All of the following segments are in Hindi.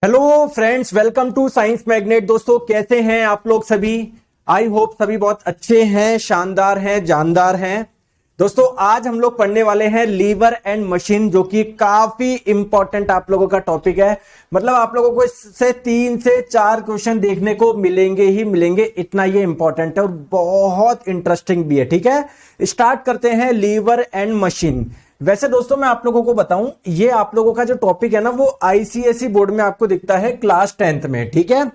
Hello friends, welcome to science magnet. दोस्तों, कैसे हैं आप लोग सभी? आई होप सभी बहुत अच्छे हैं, शानदार हैं, जानदार हैं। दोस्तों, आज हम लोग पढ़ने वाले हैं लीवर एंड मशीन, जो कि काफी इंपॉर्टेंट आप लोगों का टॉपिक है। मतलब आप लोगों को इससे 3 से 4 क्वेश्चन देखने को मिलेंगे ही मिलेंगे, इतना ये इंपॉर्टेंट है और बहुत इंटरेस्टिंग भी है। ठीक है, स्टार्ट करते हैं लीवर एंड मशीन। वैसे दोस्तों, मैं आप लोगों को बताऊं, ये आप लोगों का जो टॉपिक है ना, वो आईसीएसई बोर्ड में आपको दिखता है क्लास 10th में। ठीक है,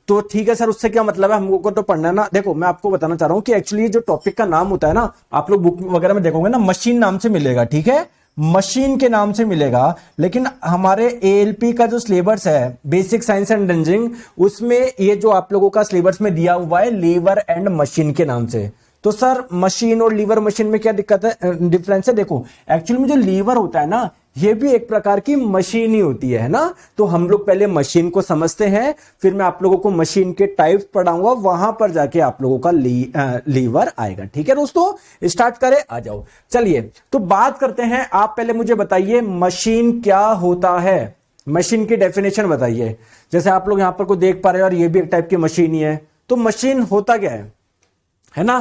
तो ठीक है सर, उससे क्या मतलब है, हमको तो पढ़ना है ना। देखो, मैं आपको बताना चाह रहा हूं कि एक्चुअली जो टॉपिक का नाम होता है ना, आप लोग बुक वगैरह में देखोगे ना, मशीन नाम से मिलेगा। ठीक है, मशीन के नाम से मिलेगा। लेकिन हमारे एएलपी का जो सिलेबस है, बेसिक साइंस एंड इंजीनियरिंग, उसमें ये जो आप लोगों का सिलेबस में दिया हुआ है लीवर एंड मशीन के नाम से। तो सर, मशीन और लीवर मशीन में क्या दिक्कत है, डिफरेंस है? देखो, एक्चुअली में जो लीवर होता है ना, ये भी एक प्रकार की मशीन ही होती है ना। तो हम लोग पहले मशीन को समझते हैं, फिर मैं आप लोगों को मशीन के टाइप्स पढ़ाऊंगा, वहां पर जाके आप लोगों का लीवर आएगा। ठीक है दोस्तों, स्टार्ट करें, आ जाओ। चलिए, तो बात करते हैं। आप पहले मुझे बताइए, मशीन क्या होता है? मशीन की डेफिनेशन बताइए। जैसे आप लोग यहां पर को देख पा रहे हो, और ये भी एक टाइप की मशीन ही है। तो मशीन होता क्या है ना?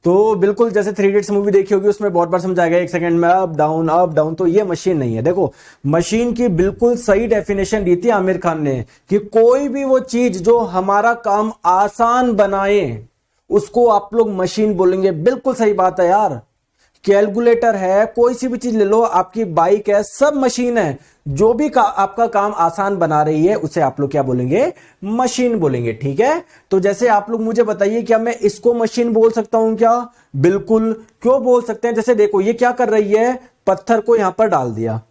तो बिल्कुल जैसे 3 इडियट्स मूवी देखी होगी, उसमें बहुत बार समझाया गया, 1 सेकंड में अप डाउन। तो ये मशीन नहीं है। देखो, मशीन की बिल्कुल सही डेफिनेशन दी थी आमिर खान ने, कि कोई भी वो चीज जो हमारा काम आसान बनाए, उसको आप लोग मशीन बोलेंगे। बिल्कुल सही बात है यार। कैलकुलेटर है, कोई सी भी चीज ले लो, आपकी बाइक है, सब मशीन है। जो भी आपका काम आसान बना रही है, उसे आप लोग क्या बोलेंगे? मशीन बोलेंगे। ठीक है, तो जैसे आप लोग मुझे बताइए, क्या मैं इसको मशीन बोल सकता हूं क्या? बिल्कुल, क्यों बोल सकते हैं। जैसे देखो, ये क्या कर रही है, पत्थर को यहां पर डाल दिया।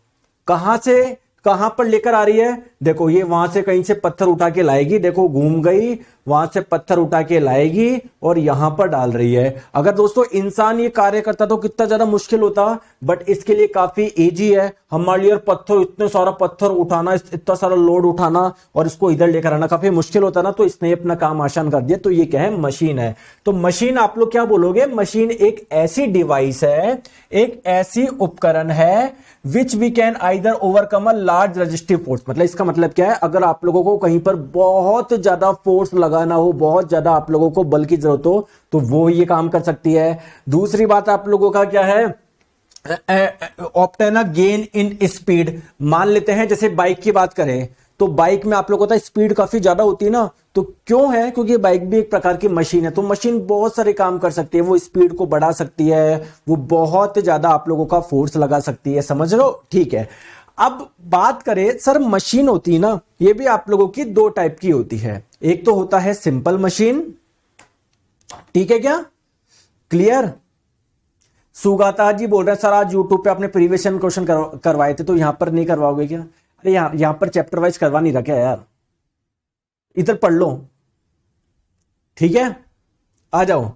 कहां से कहां पर लेकर आ रही है? देखो, ये वहां से कहीं से पत्थर उठा के लाएगी। देखो, घूम गई, वहां से पत्थर उठा के लाएगी और यहां पर डाल रही है। अगर दोस्तों इंसान ये कार्य करता तो कितना ज्यादा मुश्किल होता, बट इसके लिए काफी इजी है हमारे लिए। पत्थर, इतने सारा पत्थर उठाना, इतना सारा लोड उठाना और इसको इधर लेकर आना काफी मुश्किल होता ना, तो इसने अपना काम आसान कर दिया। तो ये क्या है? मशीन है। तो मशीन आप लोग क्या बोलोगे? मशीन एक ऐसी डिवाइस है, एक ऐसी उपकरण है, which we can either overcome a large resistive force. मतलब इसका मतलब क्या है, अगर आप लोगों को कहीं पर बहुत ज्यादा फोर्स लगाना हो, बहुत ज्यादा आप लोगों को बल की जरूरत हो, तो वो ये काम कर सकती है। दूसरी बात आप लोगों का क्या है? Obtain a gain in speed. मान लेते हैं, जैसे बाइक की बात करें, तो बाइक में आप लोगों को स्पीड काफी ज्यादा होती है ना। तो क्यों है? क्योंकि बाइक भी एक प्रकार की मशीन है। तो मशीन बहुत सारे काम कर सकती है। वो स्पीड को बढ़ा सकती है, वो बहुत ज्यादा आप लोगों का फोर्स लगा सकती है। समझ रहे हो? ठीक है, अब बात करें, सर मशीन होती है ना, ये भी आप लोगों की 2 टाइप की होती है। एक तो होता है सिंपल मशीन। ठीक है क्या? क्लियर? सुगाता जी बोल रहे हैं, सर आज यूट्यूब पे आपने प्रीवियस क्वेश्चन करवाए थे, तो यहां पर नहीं करवाओगे क्या? अरे यहां पर चैप्टर वाइज करवा नहीं रहा क्या यार? इधर पढ़ लो। ठीक है, आ जाओ।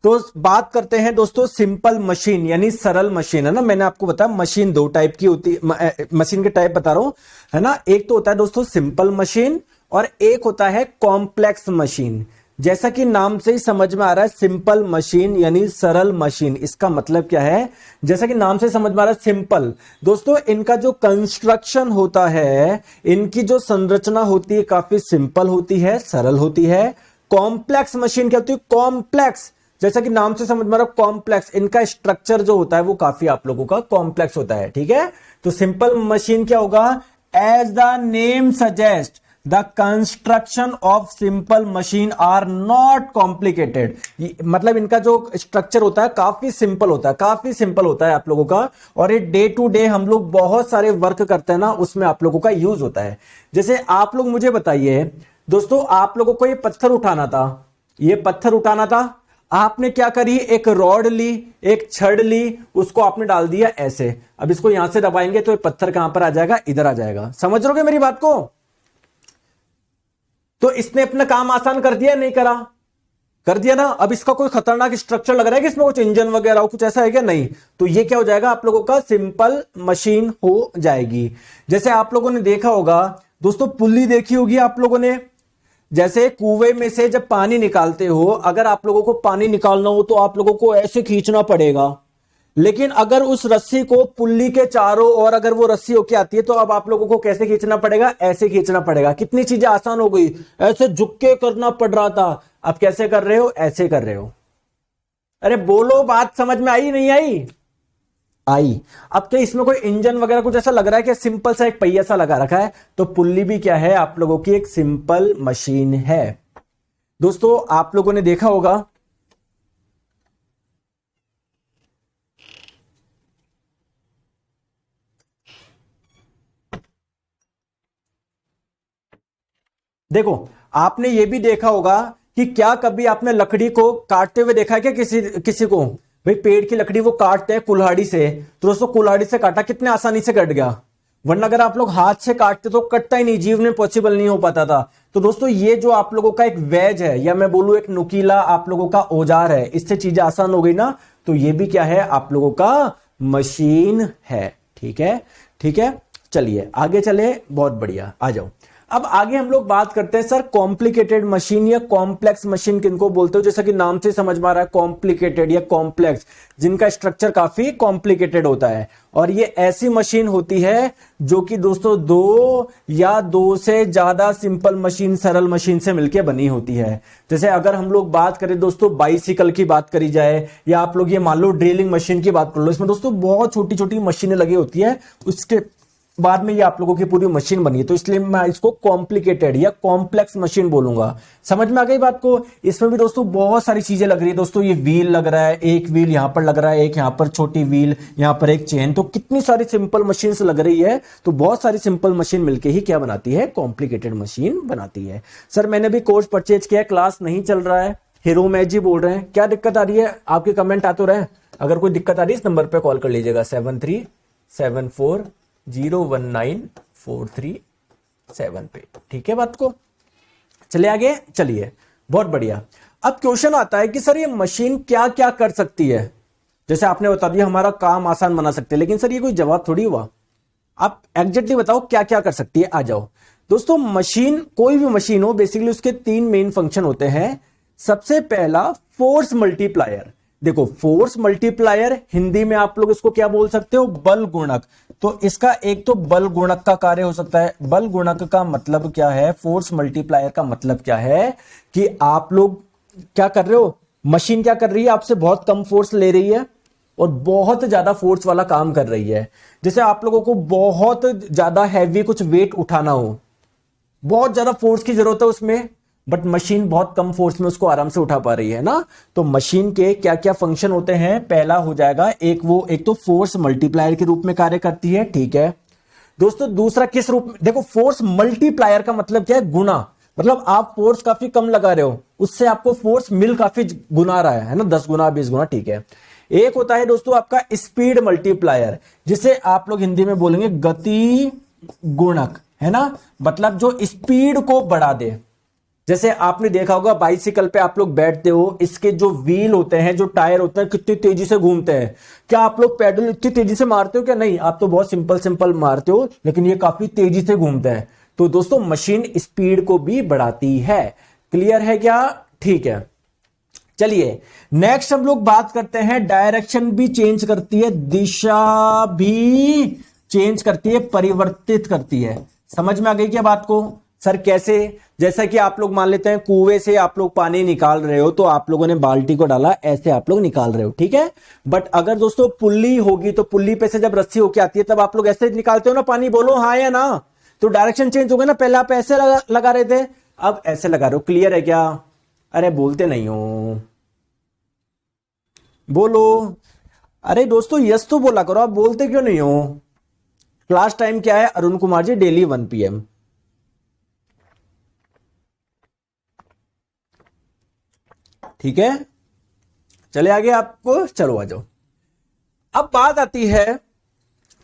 तो बात करते हैं दोस्तों, सिंपल मशीन यानी सरल मशीन, है ना। मैंने आपको बताया मशीन 2 टाइप की होती है। मशीन के टाइप बता रहा हूं, है ना। एक तो होता है दोस्तों सिंपल मशीन, और एक होता है कॉम्प्लेक्स मशीन। जैसा कि नाम से ही समझ में आ रहा है, सिंपल मशीन यानी सरल मशीन। इसका मतलब क्या है? जैसा कि नाम से समझ में आ रहा है, सिंपल। दोस्तों, इनका जो कंस्ट्रक्शन होता है, इनकी जो संरचना होती है, काफी सिंपल होती है, सरल होती है। कॉम्प्लेक्स मशीन क्या होती है? कॉम्प्लेक्स, जैसा कि नाम से समझ में आ रहा है, कॉम्प्लेक्स। इनका स्ट्रक्चर जो होता है वो काफी आप लोगों का कॉम्प्लेक्स होता है। ठीक है, तो सिंपल मशीन क्या होगा? As the name suggest, the construction of simple machine are not complicated. मतलब इनका जो स्ट्रक्चर होता है काफी सिंपल होता है, काफी सिंपल होता है आप लोगों का। और ये डे टू डे हम लोग बहुत सारे वर्क करते हैं ना, उसमें आप लोगों का यूज होता है। जैसे आप लोग मुझे बताइए दोस्तों, आप लोगों को ये पत्थर उठाना था, ये पत्थर उठाना था, आपने क्या करी? एक रॉड ली, एक छड़ ली, उसको आपने डाल दिया ऐसे। अब इसको यहां से दबाएंगे तो ये पत्थर कहां पर आ जाएगा? इधर आ जाएगा। समझ रहे हो मेरी बात को? तो इसने अपना काम आसान कर दिया, नहीं करा? कर दिया ना। अब इसका कोई खतरनाक स्ट्रक्चर लग रहा है कि इसमें कुछ इंजन वगैरह हो, कुछ ऐसा है क्या? नहीं। तो ये क्या हो जाएगा? आप लोगों का सिंपल मशीन हो जाएगी। जैसे आप लोगों ने देखा होगा दोस्तों, पुल्ली देखी होगी आप लोगों ने। जैसे कुएं में से जब पानी निकालते हो, अगर आप लोगों को पानी निकालना हो तो आप लोगों को ऐसे खींचना पड़ेगा, लेकिन अगर उस रस्सी को पुल्ली के चारों ओर अगर वो रस्सी होके आती है तो अब आप लोगों को कैसे खींचना पड़ेगा, ऐसे खींचना पड़ेगा। कितनी चीजें आसान हो गई, ऐसे झुक के करना पड़ रहा था, अब कैसे कर रहे हो, ऐसे कर रहे हो। अरे बोलो, बात समझ में आई नहीं आई? आई। अब क्या इसमें कोई इंजन वगैरह कुछ ऐसा लग रहा है कि सिंपल सा एक पहिया सा लगा रखा है? तो पुल्ली भी क्या है आप लोगों की, एक सिंपल मशीन है। दोस्तों आप लोगों ने देखा होगा, देखो आपने ये भी देखा होगा कि क्या कभी आपने लकड़ी को काटते हुए देखा है क्या किसी किसी को? भाई पेड़ की लकड़ी वो काटते हैं कुल्हाड़ी से, तो दोस्तों कुल्हाड़ी से काटा कितने आसानी से कट गया, वरना अगर आप लोग हाथ से काटते तो कटता ही नहीं, जीव में पॉसिबल नहीं हो पाता था। तो दोस्तों ये जो आप लोगों का एक वेज है, या मैं बोलूं एक नुकीला आप लोगों का औजार है, इससे चीजें आसान हो गई ना। तो ये भी क्या है आप लोगों का, मशीन है। ठीक है, ठीक है, चलिए आगे चले, बहुत बढ़िया, आ जाओ। अब आगे हम लोग बात करते हैं सर कॉम्प्लिकेटेड मशीन या कॉम्प्लेक्स मशीन किनको बोलते हो? जैसा कि नाम से समझ में आ रहा है, कॉम्प्लिकेटेड या कॉम्प्लेक्स, जिनका स्ट्रक्चर काफी कॉम्प्लिकेटेड होता है। और ये ऐसी मशीन होती है जो कि दोस्तों दो या दो से ज्यादा सिंपल मशीन, सरल मशीन से मिलकर बनी होती है। जैसे अगर हम लोग बात करें दोस्तों बाइसिकल की बात करी जाए, या आप लोग ये मान लो ड्रिलिंग मशीन की बात कर लो, इसमें दोस्तों बहुत छोटी छोटी मशीनें लगी होती है, उसके बाद में ये आप लोगों की पूरी मशीन बनी है। तो इसलिए मैं इसको कॉम्प्लिकेटेड या कॉम्प्लेक्स मशीन बोलूंगा। समझ में आ गई बात को? इसमें भी दोस्तों बहुत सारी चीजें लग रही है। दोस्तों ये व्हील लग रहा है, एक व्हील यहां पर लग रहा है, एक यहां पर छोटी व्हील, यहां पर एक चेन, तो कितनी सारी सिंपल मशीन लग रही है। तो बहुत सारी सिंपल मशीन मिलकर ही क्या बनाती है, कॉम्प्लिकेटेड मशीन बनाती है। सर मैंने भी कोर्स परचेज किया, क्लास नहीं चल रहा है, हीरो मैच जी बोल रहे हैं, क्या दिक्कत आ रही है? आपके कमेंट आ तो रहे, अगर कोई दिक्कत आ रही है इस नंबर पर कॉल कर लीजिएगा, 7374019437 पे। ठीक है बात को, चले आगे, चलिए बहुत बढ़िया। अब क्वेश्चन आता है कि सर ये मशीन क्या क्या कर सकती है? जैसे आपने बता दिया हमारा काम आसान बना सकते हैं, लेकिन सर ये कोई जवाब थोड़ी हुआ। आप एग्जैक्टली बताओ क्या क्या कर सकती है, आ जाओ। दोस्तों मशीन, कोई भी मशीन हो, बेसिकली उसके तीन मेन फंक्शन होते हैं। सबसे पहला फोर्स मल्टीप्लायर। देखो फोर्स मल्टीप्लायर हिंदी में आप लोग इसको क्या बोल सकते हो, बल गुणक। तो इसका एक तो बल गुणक का कार्य हो सकता है। बल गुणक का मतलब क्या है, फोर्स मल्टीप्लायर का मतलब क्या है कि आप लोग क्या कर रहे हो, मशीन क्या कर रही है, आपसे बहुत कम फोर्स ले रही है और बहुत ज्यादा फोर्स वाला काम कर रही है। जैसे आप लोगों को बहुत ज्यादा हैवी कुछ वेट उठाना हो, बहुत ज्यादा फोर्स की जरूरत है उसमें, बट मशीन बहुत कम फोर्स में उसको आराम से उठा पा रही है ना। तो मशीन के क्या क्या फंक्शन होते हैं, पहला हो जाएगा एक तो फोर्स मल्टीप्लायर के रूप में कार्य करती है। ठीक है दोस्तों, दूसरा किस रूप में, देखो फोर्स मल्टीप्लायर का मतलब क्या है, गुना। मतलब आप फोर्स काफी कम लगा रहे हो, उससे आपको फोर्स मिल काफी गुना रहा है ना, 10 गुना 20 गुना। ठीक है, एक होता है दोस्तों आपका स्पीड मल्टीप्लायर, जिसे आप लोग हिंदी में बोलेंगे गति गुणक, है ना, मतलब जो स्पीड को बढ़ा दे। जैसे आपने देखा होगा बाइसिकल पे आप लोग बैठते हो, इसके जो व्हील होते हैं, जो टायर होते हैं, कितनी तेजी से घूमते हैं। क्या आप लोग पैडल इतनी तेजी से मारते हो क्या? नहीं, आप तो बहुत सिंपल सिंपल मारते हो, लेकिन ये काफी तेजी से घूमते हैं। तो दोस्तों मशीन स्पीड को भी बढ़ाती है। क्लियर है क्या? ठीक है, चलिए नेक्स्ट हम लोग बात करते हैं, डायरेक्शन भी चेंज करती है, दिशा भी चेंज करती है, परिवर्तित करती है। समझ में आ गई क्या बात को? सर कैसे? जैसा कि आप लोग मान लेते हैं कुएं से आप लोग पानी निकाल रहे हो, तो आप लोगों ने बाल्टी को डाला, ऐसे आप लोग निकाल रहे हो, ठीक है। बट अगर दोस्तों पुल्ली होगी, तो पुल्ली पे से जब रस्सी होके आती है तब आप लोग ऐसे निकालते हो ना पानी, बोलो हाँ या ना। तो डायरेक्शन चेंज हो गया ना, पहले आप ऐसे लगा रहे थे, अब ऐसे लगा रहे हो। क्लियर है क्या? अरे बोलते नहीं हो, बोलो। अरे दोस्तों यस तो बोला करो, आप बोलते क्यों नहीं हो? क्लास टाइम क्या है अरुण कुमार जी? Daily 1 PM। ठीक है, चले आगे आपको, चलो आ जाओ। अब बात आती है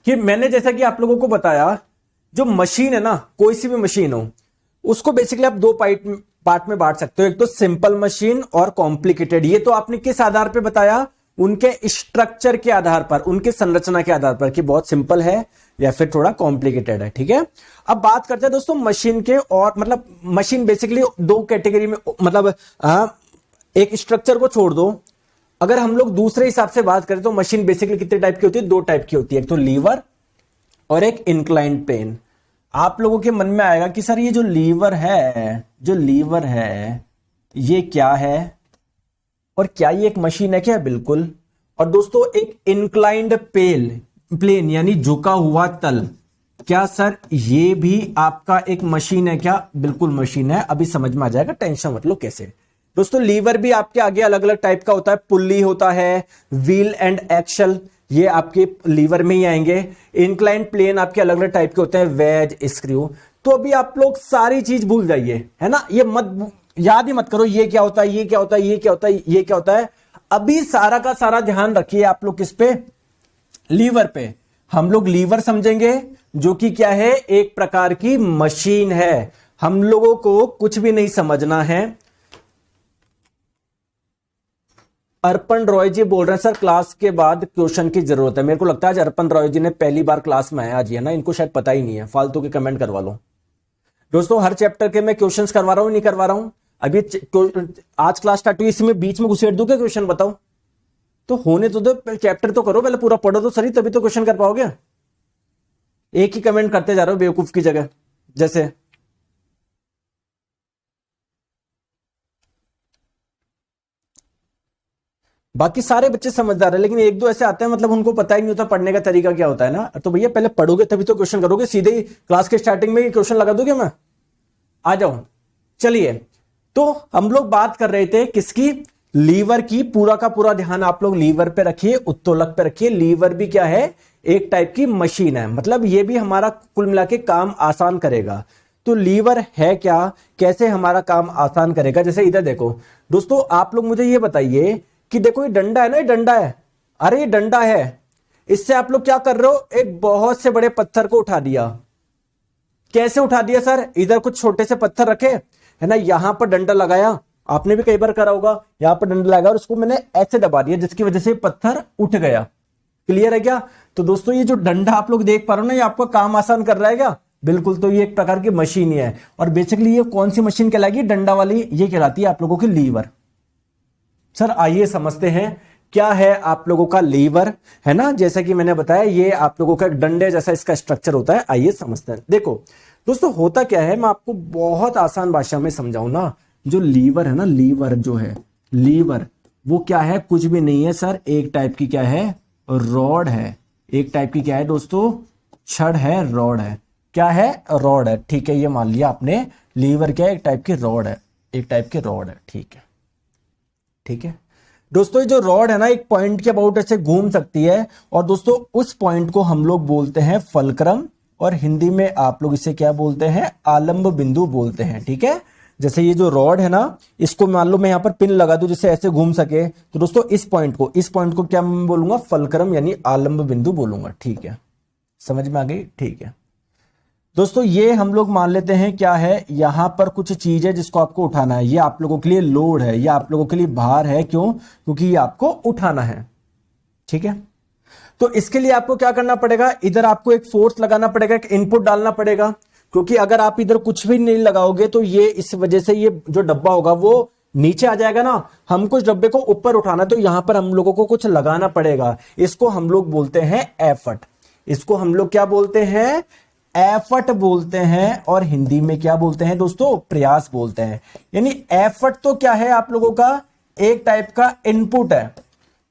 कि मैंने जैसा कि आप लोगों को बताया, जो मशीन है ना, कोई सी भी मशीन हो, उसको बेसिकली आप दो पार्ट में बांट सकते हो, एक तो सिंपल मशीन और कॉम्प्लिकेटेड। ये तो आपने किस आधार पे बताया? उनके स्ट्रक्चर के आधार पर, उनके संरचना के आधार पर, कि बहुत सिंपल है या फिर थोड़ा कॉम्प्लिकेटेड है। ठीक है, अब बात करते हैं दोस्तों मशीन के, और मतलब मशीन बेसिकली दो कैटेगरी में, मतलब एक स्ट्रक्चर को छोड़ दो, अगर हम लोग दूसरे हिसाब से बात करें तो मशीन बेसिकली कितने टाइप की होती है? 2 टाइप की होती है, एक तो लीवर और एक इंक्लाइंड प्लेन। आप लोगों के मन में आएगा कि सर ये जो लीवर है ये क्या है और क्या ये एक मशीन है क्या? बिल्कुल। और दोस्तों एक इंक्लाइंड प्लेन यानी झुका हुआ तल, क्या सर ये भी आपका एक मशीन है क्या? बिल्कुल मशीन है, अभी समझ में आ जाएगा, टेंशन मत लो कैसे। दोस्तों लीवर भी आपके आगे अलग अलग टाइप का होता है, पुल्ली होता है, व्हील एंड एक्सल, ये आपके लीवर में ही आएंगे। इंक्लाइंड प्लेन आपके अलग अलग टाइप के होते हैं, वेज, स्क्रू। तो अभी आप लोग सारी चीज भूल जाइए, है ना, ये मत याद ही मत करो ये क्या होता है, ये क्या होता है, ये क्या होता है, ये क्या होता है। अभी सारा का सारा ध्यान रखिए आप लोग किस पे? लीवर पे। हम लोग लीवर समझेंगे जो कि क्या है? एक प्रकार की मशीन है। हम लोगों को कुछ भी नहीं समझना है। अर्पण रॉय जी बोल रहे हैं सर क्लास के बाद क्वेश्चन की जरूरत है। मेरे को लगता है आज अर्पण रॉय जी ने पहली बार क्लास में आया आज, है ना, इनको शायद पता ही नहीं है, फालतू के कमेंट करवा लो। दोस्तों हर चैप्टर के मैं क्वेश्चंस करवा रहा हूं, नहीं करवा रहा हूं? अभी आज क्लास स्टार्ट हुई, इसमें बीच में घुसेड़ दूं क्या क्वेश्चन? बताओ तो, होने तो दो, चैप्टर तो करो पहले, पूरा पढ़ो तो सही, तभी तो क्वेश्चन कर पाओगे। एक ही कमेंट करते जा रहे हो बेवकूफ की जगह जैसे। बाकी सारे बच्चे समझदार है, लेकिन एक दो ऐसे आते हैं मतलब उनको पता ही नहीं होता पढ़ने का तरीका क्या होता है ना। तो भैया पहले पढ़ोगे तभी तो क्वेश्चन करोगे, सीधे ही क्लास के स्टार्टिंग में ही क्वेश्चन लगा दोगे मैं? आ जाओ। चलिए, तो हम लोग बात कर रहे थे किसकी? लीवर की। पूरा का पूरा ध्यान आप लोग लीवर पे रखिए, उत्तोलक पे रखिए। लीवर भी क्या है? एक टाइप की मशीन है, मतलब ये भी हमारा कुल मिला के काम आसान करेगा। तो लीवर है क्या, कैसे हमारा काम आसान करेगा? जैसे इधर देखो दोस्तों, आप लोग मुझे ये बताइए कि देखो ये डंडा है ना, ये डंडा है, अरे ये डंडा है, इससे आप लोग क्या कर रहे हो? एक बहुत से बड़े पत्थर को उठा दिया। कैसे उठा दिया सर? इधर कुछ छोटे से पत्थर रखे, है ना, यहां पर डंडा लगाया, आपने भी कई बार करा होगा, यहां पर डंडा लगाया और उसको मैंने ऐसे दबा दिया जिसकी वजह से पत्थर उठ गया। क्लियर है क्या? तो दोस्तों ये जो डंडा आप लोग देख पा रहे हो ना, ये आपका काम आसान कर रहा है क्या? बिल्कुल। तो ये एक प्रकार की मशीन ही है। और बेसिकली ये कौन सी मशीन कहलाएगी? डंडा वाली, ये कहलाती है आप लोगों की लीवर। सर आइए समझते हैं क्या है आप लोगों का लीवर, है ना। जैसा कि मैंने बताया ये आप लोगों का डंडे जैसा इसका स्ट्रक्चर होता है। आइए समझते हैं। देखो दोस्तों होता क्या है, मैं आपको बहुत आसान भाषा में समझाऊं ना। जो लीवर है ना, लीवर जो है, लीवर वो क्या है? कुछ भी नहीं है सर, एक टाइप की क्या है? रॉड है। एक टाइप की क्या है दोस्तों? छड़ है, रॉड है। क्या है? रॉड है। ठीक है, ये मान लिया आपने। लीवर क्या है? एक टाइप की रॉड है, एक टाइप की रॉड है। ठीक है, ठीक है दोस्तों, ये जो रॉड है ना, एक पॉइंट के अबाउट ऐसे घूम सकती है। और दोस्तों उस पॉइंट को हम लोग बोलते हैं फलक्रम, और हिंदी में आप लोग इसे क्या बोलते हैं? आलंब बिंदु बोलते हैं। ठीक है, जैसे ये जो रॉड है ना, इसको मान लो मैं यहां पर पिन लगा दूं जिससे ऐसे घूम सके, तो दोस्तों इस पॉइंट को क्या मैं बोलूंगा? फलक्रम यानी आलंब बिंदु बोलूंगा। ठीक है, समझ में आ गई? ठीक है दोस्तों, ये हम लोग मान लेते हैं क्या है? यहां पर कुछ चीज है जिसको आपको उठाना है। ये आप लोगों के लिए लोड है, ये आप लोगों के लिए भार है। क्यों? क्योंकि ये आपको उठाना है। ठीक है, तो इसके लिए आपको क्या करना पड़ेगा? इधर आपको एक फोर्स लगाना पड़ेगा, एक इनपुट डालना पड़ेगा। क्योंकि अगर आप इधर कुछ भी नहीं लगाओगे तो ये इस वजह से ये जो डब्बा होगा वो नीचे आ जाएगा ना। हम कुछ डब्बे को ऊपर उठाना, तो यहां पर हम लोगों को कुछ लगाना पड़ेगा। इसको हम लोग बोलते हैं एफर्ट। इसको हम लोग क्या बोलते हैं? एफर्ट बोलते हैं। और हिंदी में क्या बोलते हैं दोस्तों? प्रयास बोलते हैं। यानी एफर्ट तो क्या है आप लोगों का? एक टाइप का इनपुट है।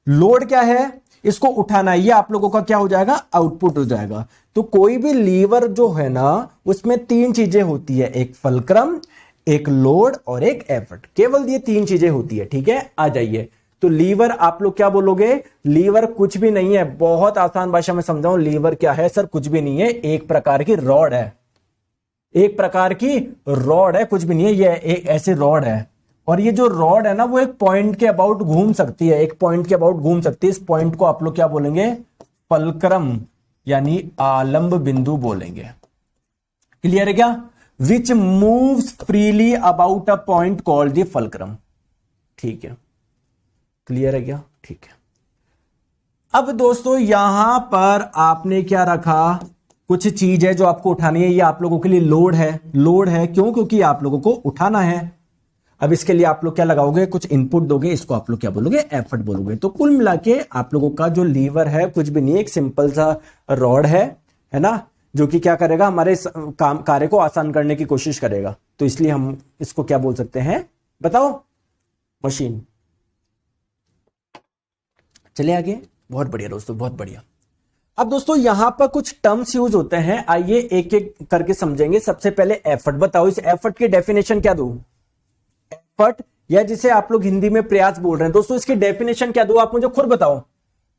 लोड क्या है? इसको उठाना, ये आप लोगों का क्या हो जाएगा? आउटपुट हो जाएगा। तो कोई भी लीवर जो है ना, उसमें 3 चीजें होती है, एक फलक्रम, एक लोड और एक एफर्ट। केवल ये 3 चीजें होती है। ठीक है, आ जाइए। तो लीवर आप लोग क्या बोलोगे? लीवर कुछ भी नहीं है। बहुत आसान भाषा में समझाऊं, लीवर क्या है सर? कुछ भी नहीं है, एक प्रकार की रॉड है। एक प्रकार की रॉड है, कुछ भी नहीं है, ये एक ऐसी रॉड है। और ये जो रॉड है ना, वो एक पॉइंट के अबाउट घूम सकती है, एक पॉइंट के अबाउट घूम सकती है। इस पॉइंट को आप लोग क्या बोलेंगे? फलक्रम यानी आलंब बिंदु बोलेंगे। क्लियर है क्या? विच moves freely about a point called the fulcrum. ठीक है, क्लियर है क्या? ठीक है। अब दोस्तों यहां पर आपने क्या रखा? कुछ चीज है जो आपको उठानी है। ये आप लोगों के लिए लोड है। लोड है क्यों? क्योंकि आप लोगों को उठाना है। अब इसके लिए आप लोग क्या लगाओगे, कुछ इनपुट दोगे, इसको आप लोग क्या बोलोगे, एफर्ट बोलोगे। तो कुल मिला के आप लोगों का जो लीवर है कुछ भी नहीं है, एक सिंपल सा रॉड है ना, जो कि क्या करेगा, हमारे काम कार्य को आसान करने की कोशिश करेगा। तो इसलिए हम इसको क्या बोल सकते हैं, बताओ, मशीन। चलिए आगे। बहुत बढ़िया दोस्तों, बहुत बढ़िया। अब दोस्तों यहां पर कुछ टर्म्स यूज होते हैं, आइए एक एक करके समझेंगे। सबसे पहले एफर्ट। बताओ इस एफर्ट की डेफिनेशन क्या दूं, एफर्ट या जिसे आप लोग हिंदी में प्रयास बोल रहे हैं। दोस्तों इसकी डेफिनेशन क्या दूं, आप मुझे खुद बताओ।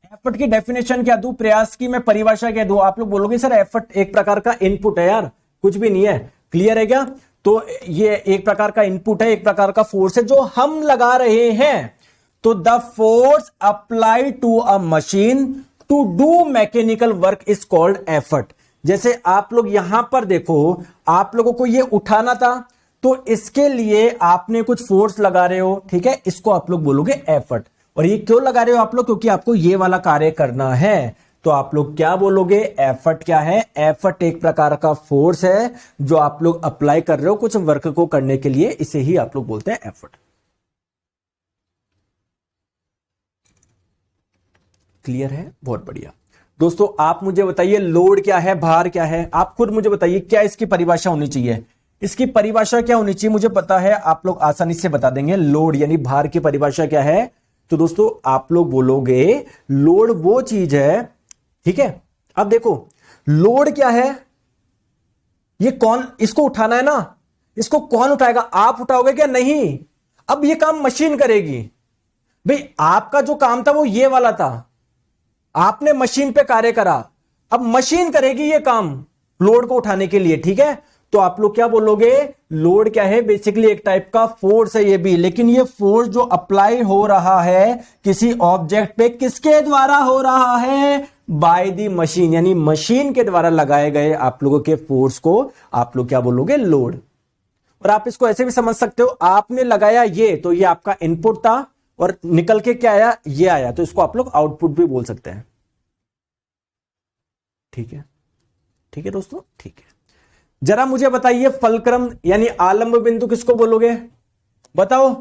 एफर्ट की डेफिनेशन क्या दूं, प्रयास की मैं परिभाषा क्या दूं। आप लोग बोलोगे सर एफर्ट एक प्रकार का इनपुट है यार, कुछ भी नहीं है। क्लियर है क्या? तो ये एक प्रकार का इनपुट है, एक प्रकार का फोर्स है जो हम लगा रहे हैं। तो the force applied to a machine to do mechanical work is called effort. जैसे आप लोग यहां पर देखो, आप लोगों को ये उठाना था, तो इसके लिए आपने कुछ फोर्स लगा रहे हो, ठीक है, इसको आप लोग बोलोगे एफर्ट। और ये क्यों लगा रहे हो आप लोग, क्योंकि आपको ये वाला कार्य करना है। तो आप लोग क्या बोलोगे, एफर्ट क्या है, एफर्ट एक प्रकार का फोर्स है जो आप लोग अप्लाई कर रहे हो कुछ वर्क को करने के लिए, इसे ही आप लोग बोलते हैं एफर्ट। क्लियर है? बहुत बढ़िया दोस्तों। आप मुझे बताइए लोड क्या है, भार क्या है, आप खुद मुझे बताइए क्या इसकी परिभाषा होनी चाहिए। इसकी परिभाषा क्या होनी चाहिए मुझे पता है, आप लोग आसानी से बता देंगे। लोड यानी भार की परिभाषा क्या है, तो दोस्तों आप लोग बोलोगे लोड वो चीज है, ठीक है। अब देखो लोड क्या है, ये कौन, इसको उठाना है ना, इसको कौन उठाएगा, आप उठाओगे क्या? नहीं, अब ये काम मशीन करेगी। भाई आपका जो काम था वो ये वाला था, आपने मशीन पे कार्य करा, अब मशीन करेगी ये काम लोड को उठाने के लिए, ठीक है। तो आप लोग क्या बोलोगे, लोड क्या है, बेसिकली एक टाइप का फोर्स है ये भी, लेकिन ये फोर्स जो अप्लाई हो रहा है किसी ऑब्जेक्ट पे, किसके द्वारा हो रहा है, बाय द मशीन, यानी मशीन के द्वारा लगाए गए आप लोगों के फोर्स को आप लोग क्या बोलोगे, लोड। और आप इसको ऐसे भी समझ सकते हो, आपने लगाया ये, तो ये आपका इनपुट था और निकल के क्या आया, ये आया, तो इसको आप लोग आउटपुट भी बोल सकते हैं। ठीक है, ठीक है दोस्तों, ठीक है। जरा मुझे बताइए फलक्रम यानी आलंब बिंदु किसको बोलोगे, बताओ।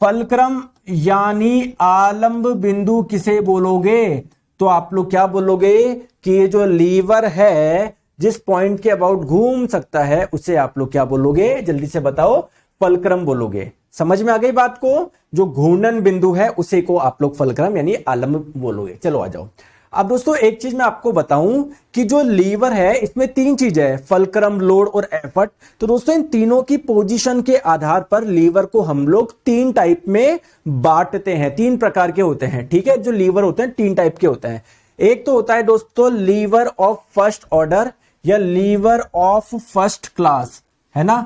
फलक्रम यानी आलंब बिंदु किसे बोलोगे, तो आप लोग क्या बोलोगे कि ये जो लीवर है जिस पॉइंट के अबाउट घूम सकता है उसे आप लोग क्या बोलोगे, जल्दी से बताओ, फलक्रम बोलोगे। समझ में आ गई बात को, जो घूर्णन बिंदु है उसे को आप लोग फलक्रम यानी आलंब बोलोगे। चलो आ जाओ। अब दोस्तों एक चीज मैं आपको बताऊं कि जो लीवर है इसमें तीन चीजें है, फलक्रम, लोड और एफर्ट। तो दोस्तों इन तीनों की पोजीशन के आधार पर लीवर को हम लोग तीन टाइप में बांटते हैं, तीन प्रकार के होते हैं, ठीक है। जो लीवर होते हैं तीन टाइप के होते हैं। एक तो होता है दोस्तों लीवर ऑफ फर्स्ट ऑर्डर या लीवर ऑफ फर्स्ट क्लास, है ना,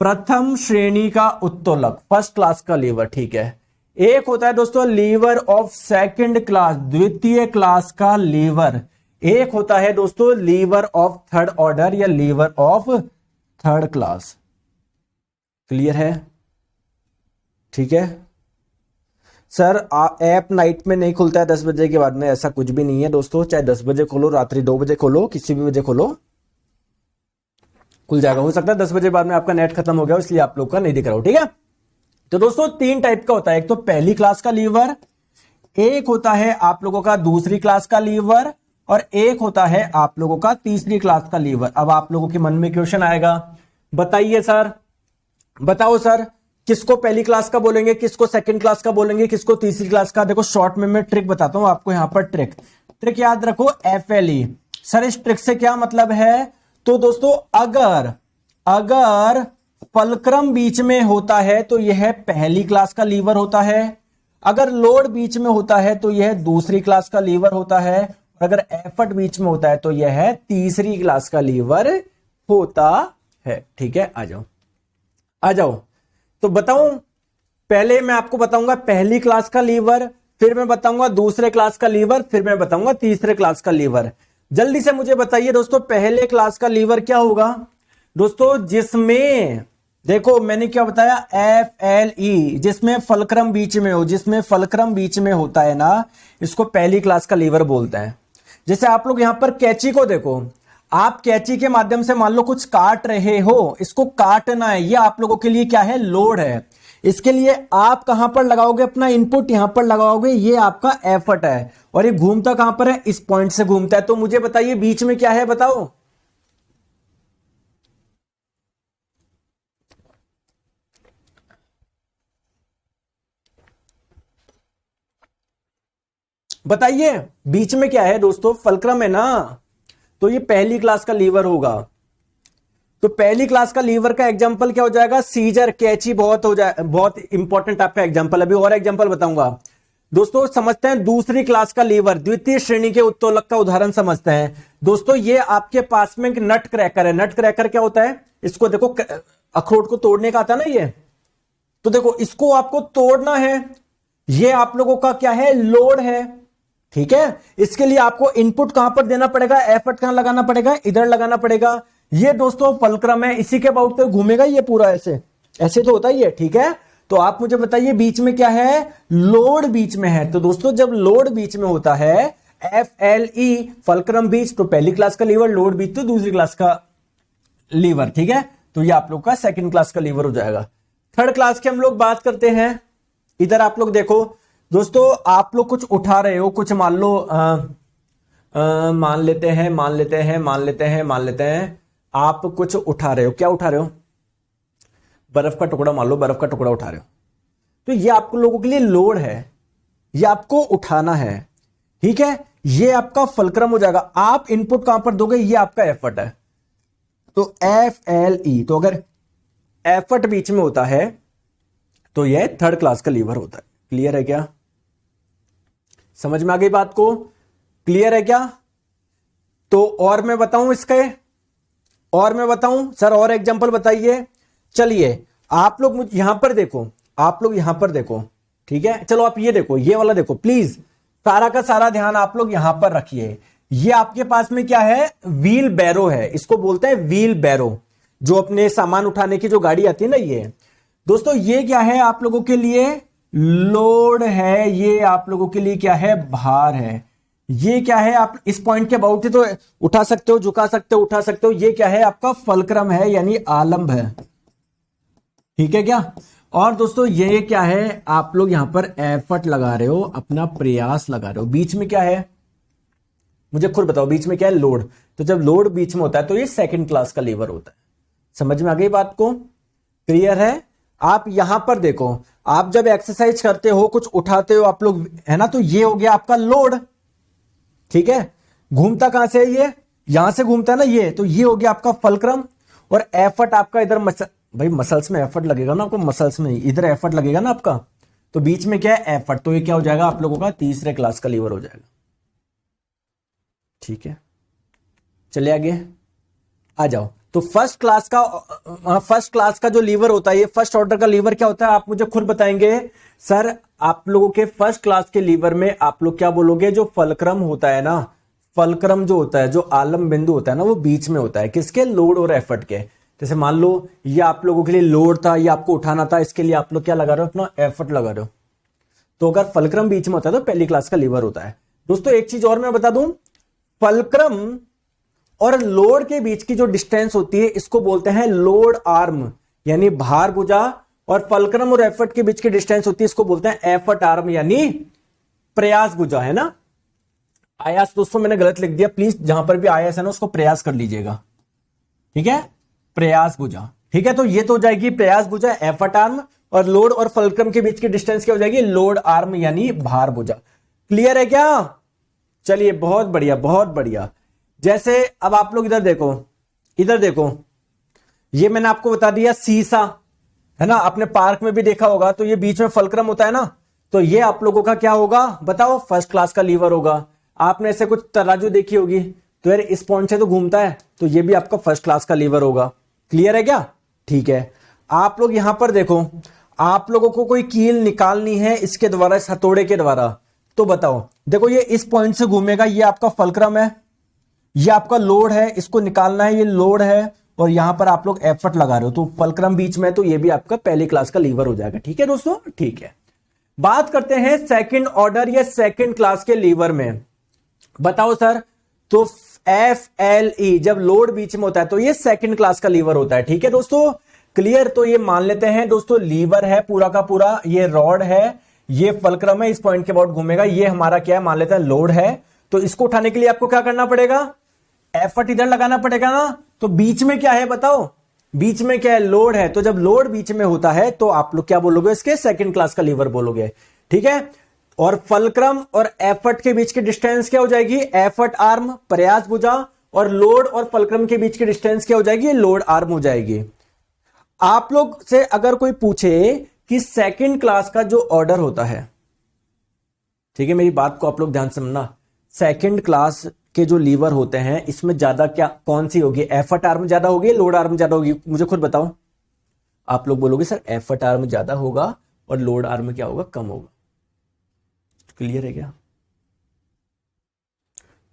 प्रथम श्रेणी का उत्तोलक, फर्स्ट क्लास का लीवर, ठीक है। एक होता है दोस्तों लीवर ऑफ सेकंड क्लास, द्वितीय क्लास का लीवर। एक होता है दोस्तों लीवर ऑफ थर्ड ऑर्डर या lever of third class. Clear है? ठीक है सर। ऐप नाइट में नहीं खुलता है 10 बजे के बाद में, ऐसा कुछ भी नहीं है दोस्तों। चाहे 10 बजे खोलो, रात्रि 2 बजे खोलो, किसी भी बजे खोलो, खुल जाएगा। हो सकता है 10 बजे बाद में आपका नेट खत्म हो गया इसलिए आप लोग का नहीं दिख रहा हो, ठीक है। तो दोस्तों तीन टाइप का होता है, एक तो पहली क्लास का लीवर, एक होता है आप लोगों का दूसरी क्लास का लीवर, और एक होता है आप लोगों का तीसरी क्लास का लीवर। अब आप लोगों के मन में क्वेश्चन आएगा, बताइए सर, बताओ सर, किसको पहली क्लास का बोलेंगे, किसको सेकंड क्लास का बोलेंगे, किसको तीसरी क्लास का। देखो शॉर्ट में मैं ट्रिक बताता हूं आपको, यहां पर ट्रिक याद रखो, FLE। सर इस ट्रिक से क्या मतलब है, तो दोस्तों अगर फलक्रम बीच में होता है तो यह पहली क्लास का लीवर होता है, अगर लोड बीच में होता है तो यह दूसरी क्लास का लीवर होता है, और अगर एफर्ट बीच में होता है तो यह तीसरी क्लास का लीवर होता है। ठीक है, आ जाओ आ जाओ। तो बताऊं, पहले मैं आपको बताऊंगा पहली क्लास का लीवर, फिर मैं बताऊंगा दूसरे क्लास का लीवर, फिर मैं बताऊंगा तीसरे क्लास का लीवर। जल्दी से मुझे बताइए दोस्तों, पहले क्लास का लीवर क्या होगा दोस्तों, जिसमें देखो मैंने क्या बताया, FLE, जिसमें फलक्रम बीच में हो, जिसमें फलक्रम बीच में होता है ना, इसको पहली क्लास का लीवर बोलते हैं। जैसे आप लोग यहां पर कैंची को देखो, आप कैंची के माध्यम से मान लो कुछ काट रहे हो, इसको काटना है, ये आप लोगों के लिए क्या है, लोड है। इसके लिए आप कहां पर लगाओगे अपना इनपुट, यहां पर लगाओगे, ये आपका एफर्ट है। और ये घूमता कहां पर है, इस पॉइंट से घूमता है। तो मुझे बताइए बीच में क्या है, बताओ। बताइए बीच में क्या है दोस्तों, फलक्रम है ना। तो ये पहली क्लास का लीवर होगा। तो पहली क्लास का लीवर का एग्जांपल क्या हो जाएगा, सीजर, कैंची। बहुत हो जाए, बहुत इंपॉर्टेंट आपका एग्जांपल। अभी और एग्जांपल बताऊंगा दोस्तों। समझते हैं दूसरी क्लास का लीवर, द्वितीय श्रेणी के उत्तोलक का उदाहरण समझते हैं दोस्तों। ये आपके पास में एक नट क्रैकर है। नट क्रैकर क्या होता है, इसको देखो, अखरोट को तोड़ने का आता ना ये। तो देखो इसको आपको तोड़ना है, ये आप लोगों का क्या है, लोड है। ठीक है, इसके लिए आपको इनपुट कहां पर देना पड़ेगा, एफर्ट कहां लगाना पड़ेगा, इधर लगाना पड़ेगा। ये दोस्तों फलक्रम है, इसी के अबाउट पे घूमेगा ये पूरा, ऐसे ऐसे तो होता ही है। ठीक है, तो आप मुझे बताइए बीच में क्या है, लोड बीच में है। तो दोस्तों जब लोड बीच में होता है, FLE, फलक्रम बीच, तो पहली क्लास का लीवर, लोड बीच तो दूसरी क्लास का लीवर। ठीक है, तो ये आप लोग का सेकंड क्लास का लीवर हो जाएगा। थर्ड क्लास की हम लोग बात करते हैं। इधर आप लोग देखो दोस्तों, आप लोग कुछ उठा रहे हो, कुछ मान लो मान लेते हैं आप कुछ उठा रहे हो। क्या उठा रहे हो, बर्फ का टुकड़ा, मान लो बर्फ का टुकड़ा उठा रहे हो। तो ये आप लोगों के लिए लोड है, ये आपको उठाना है। ठीक है, ये आपका फलक्रम हो जाएगा। आप इनपुट कहां पर दोगे, ये आपका एफर्ट है। तो FLE, तो अगर एफर्ट बीच में होता है तो ये थर्ड क्लास का लीवर होता है। क्लियर है क्या, समझ में आ गई बात को, क्लियर है क्या। तो और मैं बताऊं इसके, और मैं बताऊं सर, और एग्जांपल बताइए। चलिए आप लोग यहां पर देखो, आप लोग यहां पर देखो। ठीक है, चलो आप ये देखो, ये वाला देखो प्लीज, सारा का सारा ध्यान आप लोग यहां पर रखिए। ये आपके पास में क्या है, व्हील बैरो है, इसको बोलते हैं व्हील बैरो, जो अपने सामान उठाने की जो गाड़ी आती है ना। ये दोस्तों ये क्या है, आप लोगों के लिए लोड है, ये आप लोगों के लिए क्या है, भार है। ये क्या है, आप इस पॉइंट के अबाउट तो उठा सकते हो, झुका सकते हो, उठा सकते हो। ये क्या है, आपका फलक्रम है, यानी आलंब है। ठीक है क्या। और दोस्तों ये क्या है, आप लोग यहां पर एफर्ट लगा रहे हो, अपना प्रयास लगा रहे हो। बीच में क्या है, मुझे खुद बताओ, बीच में क्या है, लोड। तो जब लोड बीच में होता है तो ये सेकंड क्लास का लीवर होता है। समझ में आ गई बात को, क्लियर है। आप यहां पर देखो, आप जब एक्सरसाइज करते हो, कुछ उठाते हो आप लोग, है ना, तो ये हो गया आपका लोड। ठीक है, घूमता कहां से है, ये यहां से घूमता है ना ये, तो ये हो गया आपका फलक्रम। और एफर्ट आपका इधर भाई मसल्स में एफर्ट लगेगा ना आपको, मसल्स में इधर एफर्ट लगेगा ना आपका, तो बीच में क्या है, एफर्ट। तो ये क्या हो जाएगा आप लोगों का, तीसरे क्लास का लीवर हो जाएगा। ठीक है, चले आगे आ जाओ। तो फर्स्ट क्लास का जो लीवर होता है, ये फर्स्ट ऑर्डर का लीवर क्या होता है, आप मुझे खुद बताएंगे सर। आप लोगों के फर्स्ट क्लास के लीवर में आप लोग क्या बोलोगे, जो फलक्रम होता है ना, फलक्रम जो होता है, जो आलम बिंदु होता है ना, वो बीच में होता है। किसके, लोड और एफर्ट के। जैसे मान लो ये आप लोगों के लिए लोड था, ये आपको उठाना था, इसके लिए आप लोग क्या लगा रहे हो, अपना एफर्ट लगा रहे हो। तो अगर फलक्रम बीच में होता है तो पहली क्लास का लीवर होता है। दोस्तों एक चीज और मैं बता दूं, फलक्रम और लोड के बीच की जो डिस्टेंस होती है, इसको बोलते हैं लोड आर्म, यानी भार भुजा। और फलक्रम और एफर्ट के बीच की डिस्टेंस होती है, इसको बोलते हैं एफर्ट आर्म, यानी प्रयास भुजा, है ना। आयास दोस्तों मैंने गलत लिख दिया, प्लीज जहां पर भी आयास है ना उसको प्रयास कर लीजिएगा। ठीक है, प्रयास भुजा। ठीक है, तो ये तो हो जाएगी प्रयास भुजा, एफर्ट आर्म। और लोड और फलक्रम के बीच की डिस्टेंस क्या हो जाएगी, लोड आर्म, यानी भार भुजा। क्लियर है क्या, चलिए बहुत बढ़िया, बहुत बढ़िया। जैसे अब आप लोग इधर देखो, इधर देखो, ये मैंने आपको बता दिया सीसा, है ना, आपने पार्क में भी देखा होगा। तो ये बीच में फलक्रम होता है ना, तो ये आप लोगों का क्या होगा बताओ, फर्स्ट क्लास का लीवर होगा। आपने ऐसे कुछ तराजू देखी होगी, तो यार इस पॉइंट से तो घूमता है, तो ये भी आपका फर्स्ट क्लास का लीवर होगा। क्लियर है क्या, ठीक है। आप लोग यहां पर देखो, आप लोगों को कोई कील निकालनी है इसके द्वारा, इस हथौड़े के द्वारा, तो बताओ। देखो ये इस पॉइंट से घूमेगा, ये आपका फलक्रम है, ये आपका लोड है, इसको निकालना है, ये लोड है, और यहां पर आप लोग एफर्ट लगा रहे हो, तो फलक्रम बीच में, तो ये भी आपका पहली क्लास का लीवर हो जाएगा। ठीक है दोस्तों, ठीक है। बात करते हैं सेकंड ऑर्डर या सेकंड क्लास के लीवर में। बताओ सर, तो FLE, जब लोड बीच में होता है तो ये सेकंड क्लास का लीवर होता है। ठीक है दोस्तों, क्लियर। तो ये मान लेते हैं दोस्तों लीवर है पूरा का पूरा, ये रॉड है, ये फलक्रम है, इस पॉइंट के अबाउट घूमेगा, ये हमारा क्या है मान लेते हैं लोड है। तो इसको उठाने के लिए आपको क्या करना पड़ेगा, एफर्ट इधर लगाना पड़ेगा ना। तो बीच में क्या है बताओ, बीच में क्या है, लोड है। तो जब लोड बीच में होता है तो आप लोग क्या बोलोगे, इसके सेकंड क्लास का लीवर बोलोगे। ठीक है, और फलक्रम और एफर्ट के बीच की डिस्टेंस क्या हो जाएगी, एफर्ट आर्म प्रयास भुजा, और लोड और फलक्रम के बीच की डिस्टेंस क्या हो जाएगी, लोड आर्म हो जाएगी। आप लोग से अगर कोई पूछे कि सेकंड क्लास का जो ऑर्डर होता है, ठीक है मेरी बात को आप लोग ध्यान से समझना, सेकंड क्लास के जो लीवर होते हैं इसमें ज्यादा क्या कौन सी होगी, एफर्ट आर्म ज्यादा होगी, लोड आर्म ज्यादा होगी, मुझे खुद बताओ। आप लोग बोलोगे सर एफर्ट आर्म ज्यादा होगा और लोड आर्म क्या होगा, कम होगा। क्लियर है क्या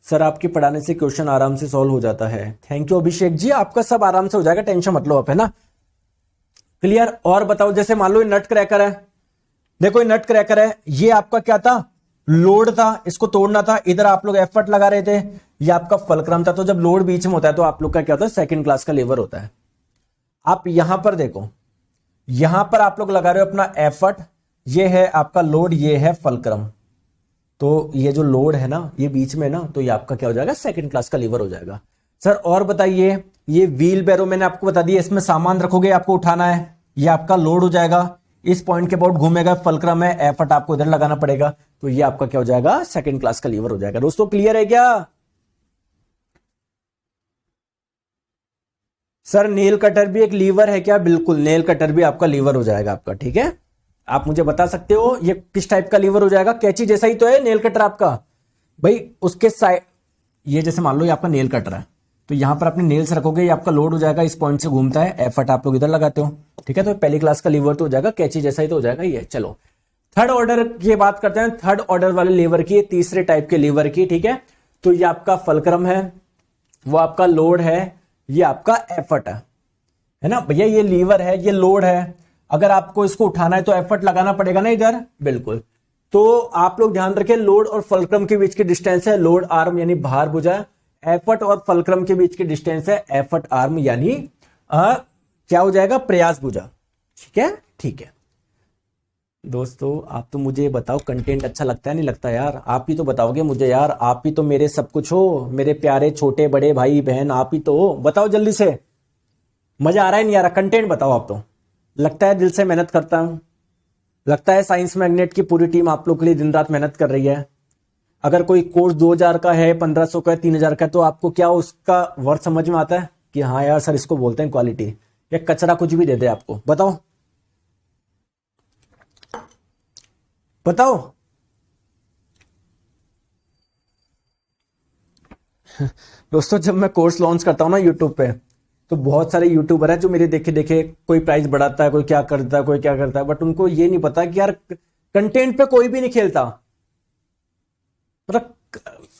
सर, आपके पढ़ाने से क्वेश्चन आराम से सॉल्व हो जाता है। थैंक यू अभिषेक जी, आपका सब आराम से हो जाएगा, टेंशन मत लो आप, है ना। क्लियर। और बताओ, जैसे मान लो ये नट क्रैकर है, देखो ये नट क्रैकर है, ये आपका क्या था, लोड था, इसको तोड़ना था, इधर आप लोग एफर्ट लगा रहे थे, ये आपका फलक्रम था। तो जब लोड बीच में होता है तो आप लोग का क्या होता है, सेकंड क्लास का लीवर होता है। आप यहां पर देखो, यहां पर आप लोग लगा रहे हो अपना एफर्ट, ये है आपका लोड, ये है फलक्रम। तो ये जो लोड है ना ये बीच में ना, तो ये आपका क्या हो जाएगा, सेकंड क्लास का लीवर हो जाएगा। सर और बताइए, ये व्हील बैरो मैंने आपको बता दिया, इसमें सामान रखोगे आपको उठाना है, ये आपका लोड हो जाएगा, इस पॉइंट के अबाउट घूमेगा, फलक्रम है, एफर्ट आपको इधर लगाना पड़ेगा, तो ये आपका क्या हो जाएगा, सेकंड क्लास का लीवर हो जाएगा। दोस्तों क्लियर है क्या। सर नेल कटर भी एक लीवर है क्या, बिल्कुल नेल कटर भी आपका लीवर हो जाएगा आपका। ठीक है, आप मुझे बता सकते हो ये किस टाइप का लीवर हो जाएगा, कैंची जैसा ही तो है नेल कटर आपका भाई, उसके साइड, ये जैसे मान लो ये आपका नेल कटर है, तो यहां पर अपने नेल्स रखोगे, ये आपका लोड हो जाएगा, इस पॉइंट से घूमता है, एफर्ट आप लोग इधर लगाते हो। ठीक है, तो पहली क्लास का लीवर तो हो जाएगा, कैंची जैसा ही तो हो जाएगा ये। चलो थर्ड ऑर्डर की बात करते हैं, थर्ड ऑर्डर वाले लीवर की, तीसरे टाइप के लीवर की। ठीक है, तो ये आपका फलक्रम है, वो आपका लोड है, ये आपका एफर्ट है ना भैया, ये लीवर है, ये लोड है। अगर आपको इसको उठाना है तो एफर्ट लगाना पड़ेगा ना इधर, बिल्कुल। तो आप लोग ध्यान रखें, लोड और फलक्रम के बीच की डिस्टेंस है लोड आर्म यानी भार भुजा, एफर्ट और फलक्रम के बीच की डिस्टेंस है एफर्ट आर्म यानी क्या हो जाएगा, प्रयास भुजा। ठीक है, ठीक है दोस्तों, आप तो मुझे बताओ कंटेंट अच्छा लगता है नहीं लगता यार, आप ही तो बताओगे मुझे यार, आप ही तो मेरे सब कुछ हो, मेरे प्यारे छोटे बड़े भाई बहन, आप ही तो हो। बताओ जल्दी से, मजा आ रहा है नहीं आ रहा, कंटेंट बताओ आप तो। लगता है दिल से मेहनत करता हूं, लगता है साइंस मैग्नेट की पूरी टीम आप लोग के लिए दिन रात मेहनत कर रही है। अगर कोई कोर्स 2000 का है, 1500 का है, 3000 का है, तो आपको क्या उसका वर्थ समझ में आता है कि हाँ यार सर इसको बोलते हैं क्वालिटी, या कचरा कुछ भी दे दे आपको। बताओ बताओ दोस्तों, जब मैं कोर्स लॉन्च करता हूं ना यूट्यूब पे, तो बहुत सारे यूट्यूबर हैं जो मेरे देखे देखे कोई प्राइस बढ़ाता है, कोई क्या करता है, कोई क्या करता है, बट उनको ये नहीं पता कि यार कंटेंट पे कोई भी नहीं खेलता। मतलब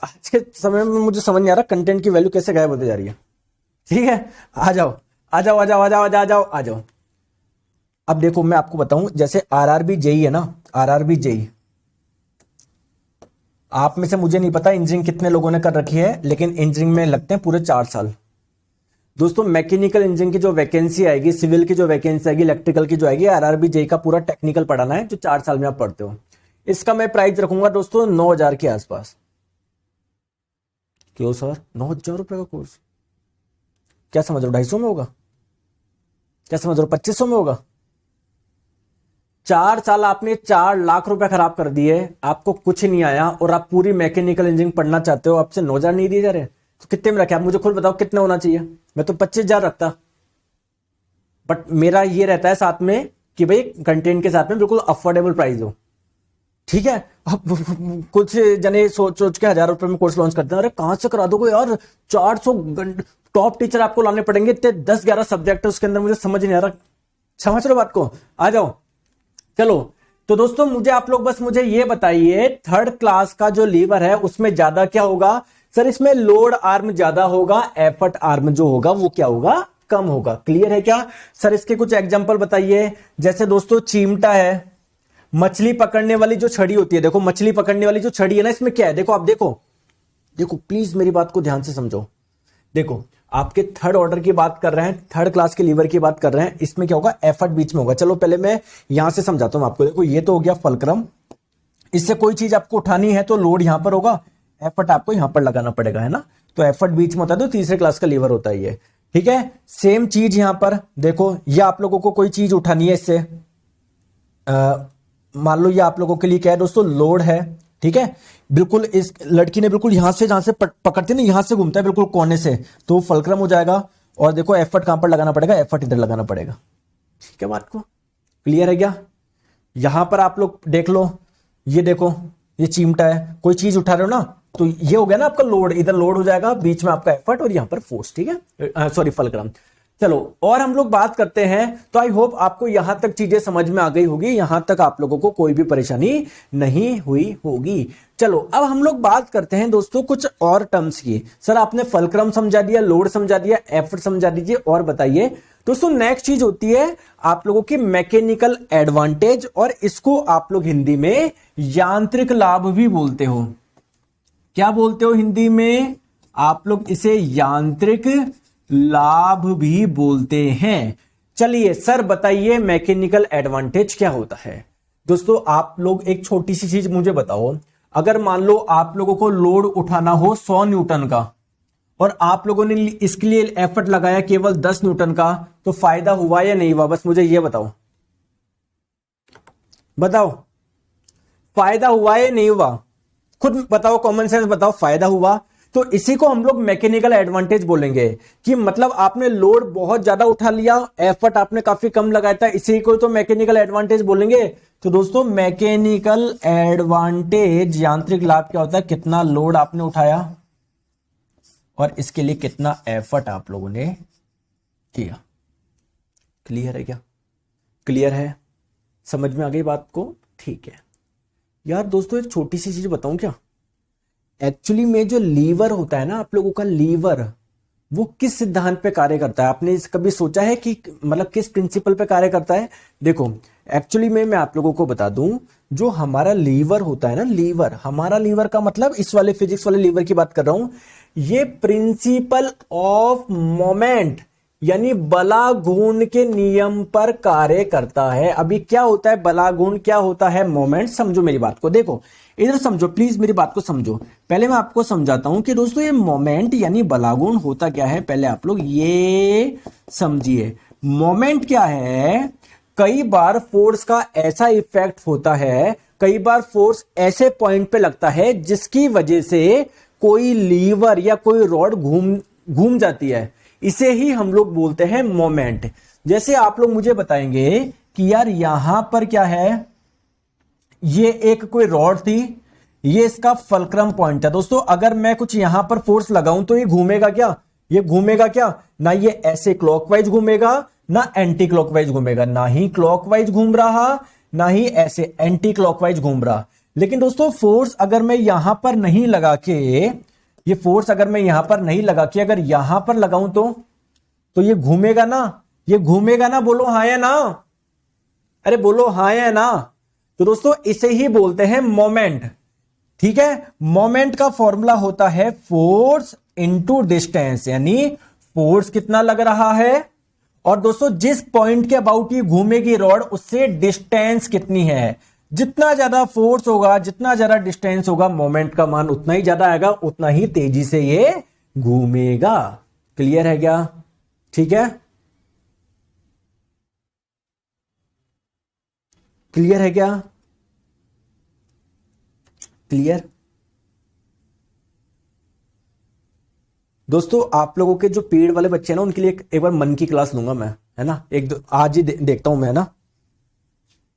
आज के समय में मुझे समझ नहीं आ रहा कंटेंट की वैल्यू कैसे गायब होती जा रही है। ठीक है, आ जाओ आ जाओ आ जाओ आ जाओ आ जाओ आ जाओ आ जाओ। अब देखो मैं आपको बताऊं, जैसे आरआरबी जेई है ना, आरआरबी जेई, आप में से मुझे नहीं पता इंजीनियरिंग कितने लोगों ने कर रखी है, लेकिन इंजीनियरिंग में लगते हैं पूरे 4 साल। दोस्तों मैकेनिकल इंजीनियरिंग की जो वैकेंसी आएगी, सिविल की जो वैकेंसी आएगी, इलेक्ट्रिकल की जो आएगी, आरआरबी जेई का पूरा टेक्निकल पढ़ाना है जो 4 साल में आप पढ़ते हो। इसका मैं प्राइस रखूंगा दोस्तों 9000 के आसपास। क्यों सर 9000 रुपए का कोर्स, क्या समझ रहे हो, 250 में होगा, क्या समझ रहे हो 2500 में होगा। 4 साल आपने 4 लाख रुपए खराब कर दिए, आपको कुछ नहीं आया, और आप पूरी मैकेनिकल इंजीनियरिंग पढ़ना चाहते हो, आपसे 9000 नहीं दिए जा रहे, तो कितने में रखे आप मुझे खुद बताओ, कितने होना चाहिए। मैं तो 25000 रखता, बट मेरा ये रहता है साथ में कि भाई कंटेंट के साथ में बिल्कुल अफोर्डेबल प्राइस हो। ठीक है, अब कुछ जने सोच सोच के 1000 रुपए में कोर्स लॉन्च करते हैं, अरे कहां से करा दोगे यार, 400 टॉप टीचर आपको लाने पड़ेंगे, इतने 10-11 सब्जेक्ट है उसके अंदर, मुझे समझ नहीं आ रहा। समझ रहे हो बात को, आ जाओ। चलो तो दोस्तों मुझे आप लोग बस मुझे ये बताइए, थर्ड क्लास का जो लीवर है उसमें ज्यादा क्या होगा सर, इसमें लोड आर्म ज्यादा होगा, एफर्ट आर्म जो होगा वो क्या होगा, कम होगा। क्लियर है क्या सर, इसके कुछ एग्जांपल बताइए। जैसे दोस्तों चिमटा है, मछली पकड़ने वाली जो छड़ी होती है, देखो मछली पकड़ने वाली जो छड़ी है ना, इसमें क्या है, देखो आप देखो देखो प्लीज मेरी बात को ध्यान से समझो। देखो आपके थर्ड ऑर्डर की बात कर रहे हैं, थर्ड क्लास के लीवर की बात कर रहे हैं, इसमें क्या होगा, एफर्ट बीच में होगा। चलो पहले मैं यहां से समझाता हूं आपको। देखो ये तो हो गया फलक्रम, इससे कोई चीज आपको उठानी है तो लोड यहां पर होगा, एफर्ट आपको यहां पर लगाना पड़ेगा, है ना। तो एफर्ट बीच में होता है, तो तीसरे क्लास का लीवर होता है ये, ठीक है। सेम चीज यहां पर देखो, ये आप लोगों को कोई चीज उठानी है इससे, मान लो ये आप लोगों के लिए क्या है दोस्तों, लोड है, ठीक है। बिल्कुल इस लड़की ने बिल्कुल यहां से, जहां से पकड़ती है ना, यहां से घूमता है बिल्कुल कोने से, तो फलक्रम हो जाएगा। और देखो एफर्ट कहां पर लगाना पड़ेगा, एफर्ट इधर लगाना पड़ेगा, ठीक है। बात को क्लियर है क्या? यहां पर आप लोग देख लो, ये देखो ये चिमटा है, कोई चीज उठा रहे हो ना, तो ये हो गया ना आपका लोड, इधर लोड हो जाएगा, बीच में आपका एफर्ट और यहां पर फोर्स, ठीक है, सॉरी फलक्रम। चलो और हम लोग बात करते हैं। तो आई होप आपको यहां तक चीजें समझ में आ गई होगी, यहां तक आप लोगों को कोई भी परेशानी नहीं हुई होगी। चलो अब हम लोग बात करते हैं दोस्तों कुछ और टर्म्स की। सर आपने फलक्रम समझा दिया, लोड समझा दिया, एफर्ट समझा दीजिए, और बताइए दोस्तों नेक्स्ट चीज होती है आप लोगों की मैकेनिकल एडवांटेज, और इसको आप लोग हिंदी में यांत्रिक लाभ भी बोलते हो। क्या बोलते हो हिंदी में? आप लोग इसे यांत्रिक लाभ भी बोलते हैं। चलिए सर बताइए मैकेनिकल एडवांटेज क्या होता है। दोस्तों आप लोग एक छोटी सी चीज मुझे बताओ, अगर मान लो आप लोगों को लोड उठाना हो 100 न्यूटन का, और आप लोगों ने इसके लिए एफर्ट लगाया केवल 10 न्यूटन का, तो फायदा हुआ या नहीं हुआ? बस मुझे यह बताओ, बताओ फायदा हुआ या नहीं हुआ? खुद बताओ, कॉमन सेंस बताओ, फायदा हुआ। तो इसी को हम लोग मैकेनिकल एडवांटेज बोलेंगे, कि मतलब आपने लोड बहुत ज्यादा उठा लिया, एफर्ट आपने काफी कम लगाया था, इसी को तो मैकेनिकल एडवांटेज बोलेंगे। तो दोस्तों मैकेनिकल एडवांटेज यांत्रिक लाभ क्या होता है? कितना लोड आपने उठाया और इसके लिए कितना एफर्ट आप लोगों ने किया। क्लियर है क्या? क्लियर है? समझ में आ गई बात को? ठीक है यार। दोस्तों एक छोटी सी चीज बताऊं क्या, एक्चुअली में जो लीवर होता है ना आप लोगों का, लीवर वो किस सिद्धांत पे कार्य करता है? आपने कभी सोचा है कि मतलब किस प्रिंसिपल पे कार्य करता है? देखो एक्चुअली में मैं आप लोगों को बता दूं, जो हमारा लीवर होता है ना, लीवर, हमारा लीवर का मतलब इस वाले फिजिक्स वाले लीवर की बात कर रहा हूं, ये प्रिंसिपल ऑफ मोमेंट यानी बलागुण के नियम पर कार्य करता है। अभी क्या होता है बलागुण, क्या होता है मोमेंट? समझो मेरी बात को, देखो इधर समझो प्लीज, मेरी बात को समझो। पहले मैं आपको समझाता हूं कि दोस्तों ये मोमेंट यानी बलागुण होता क्या है, पहले आप लोग ये समझिए। मोमेंट क्या है? कई बार फोर्स का ऐसा इफेक्ट होता है, कई बार फोर्स ऐसे पॉइंट पे लगता है जिसकी वजह से कोई लीवर या कोई रॉड घूम जाती है, इसे ही हम लोग बोलते हैं मोमेंट। जैसे आप लोग मुझे बताएंगे कि यार यहां पर क्या है, ये एक कोई रॉड थी, ये इसका फलक्रम पॉइंट है। दोस्तों अगर मैं कुछ यहां पर फोर्स लगाऊं तो ये घूमेगा क्या? ये घूमेगा क्या? ना ये ऐसे क्लॉकवाइज घूमेगा, ना एंटी क्लॉकवाइज घूमेगा, ना ही क्लॉकवाइज घूम रहा, ना ही ऐसे एंटी क्लॉकवाइज घूम रहा। लेकिन दोस्तों फोर्स अगर मैं यहां पर नहीं लगा के, ये फोर्स अगर मैं यहां पर नहीं लगा के अगर यहां पर लगाऊं तो ये घूमेगा ना? ये घूमेगा ना? बोलो हाँ या ना? अरे बोलो हाँ या ना? तो दोस्तों इसे ही बोलते हैं मोमेंट, ठीक है। मोमेंट का फॉर्मूला होता है फोर्स इनटू डिस्टेंस, यानी फोर्स कितना लग रहा है, और दोस्तों जिस पॉइंट के अबाउट ये घूमेगी रॉड उससे डिस्टेंस कितनी है। जितना ज्यादा फोर्स होगा, जितना ज्यादा डिस्टेंस होगा, मोमेंट का मान उतना ही ज्यादा आएगा, उतना ही तेजी से ये घूमेगा। क्लियर है क्या? ठीक है, क्लियर है क्या? क्लियर? दोस्तों आप लोगों के जो पेड़ वाले बच्चे हैं ना, उनके लिए एक बार मन की क्लास लूंगा मैं, है ना। एक दो आज ही देखता हूं मैं ना,